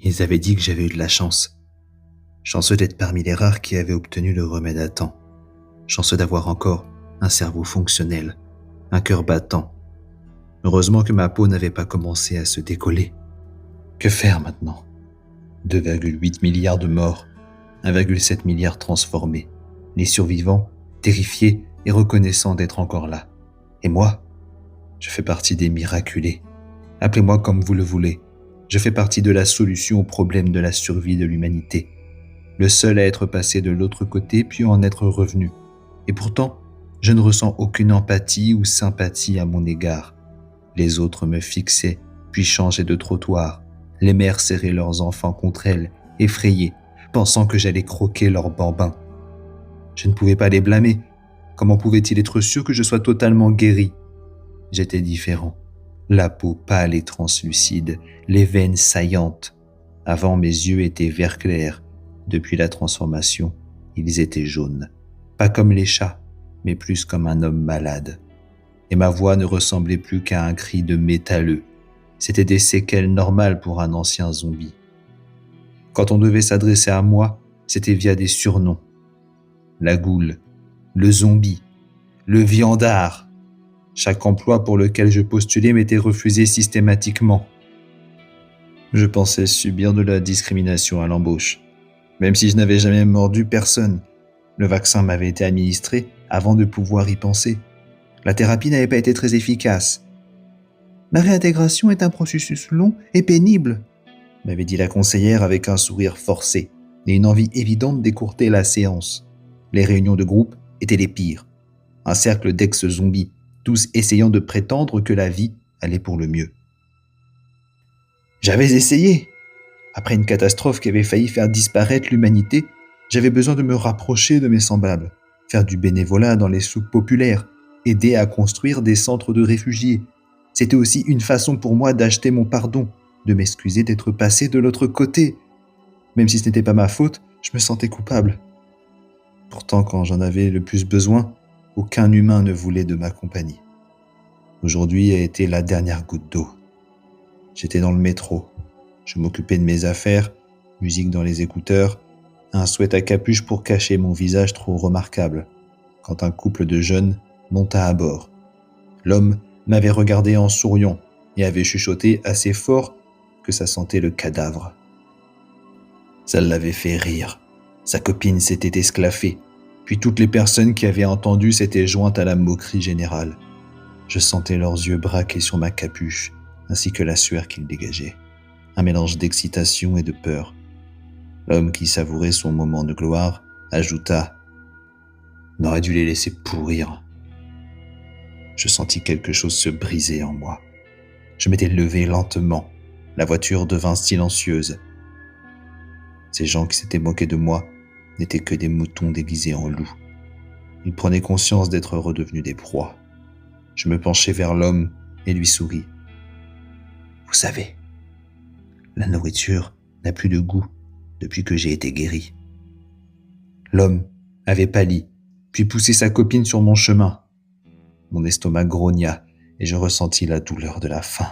Ils avaient dit que j'avais eu de la chance. Chanceux d'être parmi les rares qui avaient obtenu le remède à temps. Chanceux d'avoir encore un cerveau fonctionnel, un cœur battant. Heureusement que ma peau n'avait pas commencé à se décoller. Que faire maintenant? 2,8 milliards de morts, 1,7 milliard transformés. Les survivants, terrifiés et reconnaissants d'être encore là. Et moi, je fais partie des miraculés. Appelez-moi comme vous le voulez. Je fais partie de la solution au problème de la survie de l'humanité. Le seul à être passé de l'autre côté puis en être revenu. Et pourtant, je ne ressens aucune empathie ou sympathie à mon égard. Les autres me fixaient, puis changeaient de trottoir. Les mères serraient leurs enfants contre elles, effrayées, pensant que j'allais croquer leurs bambins. Je ne pouvais pas les blâmer. Comment pouvaient-ils être sûrs que je sois totalement guéri? J'étais différent. La peau pâle et translucide, les veines saillantes. Avant, mes yeux étaient vert clair. Depuis la transformation, ils étaient jaunes. Pas comme les chats, mais plus comme un homme malade. Et ma voix ne ressemblait plus qu'à un cri de métalleux. C'était des séquelles normales pour un ancien zombie. Quand on devait s'adresser à moi, c'était via des surnoms. La goule, le zombie, le viandard. Chaque emploi pour lequel je postulais m'était refusé systématiquement. Je pensais subir de la discrimination à l'embauche. Même si je n'avais jamais mordu personne, le vaccin m'avait été administré avant de pouvoir y penser. La thérapie n'avait pas été très efficace. La réintégration est un processus long et pénible, m'avait dit la conseillère avec un sourire forcé et une envie évidente d'écourter la séance. Les réunions de groupe étaient les pires. Un cercle d'ex-zombies, tous essayant de prétendre que la vie allait pour le mieux. J'avais essayé. Après une catastrophe qui avait failli faire disparaître l'humanité, j'avais besoin de me rapprocher de mes semblables, faire du bénévolat dans les souks populaires, aider à construire des centres de réfugiés. C'était aussi une façon pour moi d'acheter mon pardon, de m'excuser d'être passé de l'autre côté. Même si ce n'était pas ma faute, je me sentais coupable. Pourtant, quand j'en avais le plus besoin, aucun humain ne voulait de ma compagnie. Aujourd'hui a été la dernière goutte d'eau. J'étais dans le métro. Je m'occupais de mes affaires, musique dans les écouteurs, un sweat à capuche pour cacher mon visage trop remarquable, quand un couple de jeunes monta à bord. L'homme m'avait regardé en souriant et avait chuchoté assez fort que ça sentait le cadavre. Ça l'avait fait rire. Sa copine s'était esclaffée, puis toutes les personnes qui avaient entendu s'étaient jointes à la moquerie générale. Je sentais leurs yeux braqués sur ma capuche, ainsi que la sueur qu'ils dégageaient. Un mélange d'excitation et de peur. L'homme qui savourait son moment de gloire ajouta « On aurait dû les laisser pourrir ». Je sentis quelque chose se briser en moi. Je m'étais levé lentement. La voiture devint silencieuse. Ces gens qui s'étaient moqués de moi n'étaient que des moutons déguisés en loups. Ils prenaient conscience d'être redevenus des proies. Je me penchai vers l'homme et lui souris. « Vous savez, la nourriture n'a plus de goût depuis que j'ai été guéri. » L'homme avait pâli, puis poussé sa copine sur mon chemin. Mon estomac grogna et je ressentis la douleur de la faim,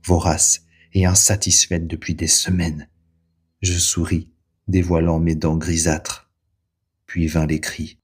vorace et insatisfaite depuis des semaines. Je souris, dévoilant mes dents grisâtres. Puis vint les cris.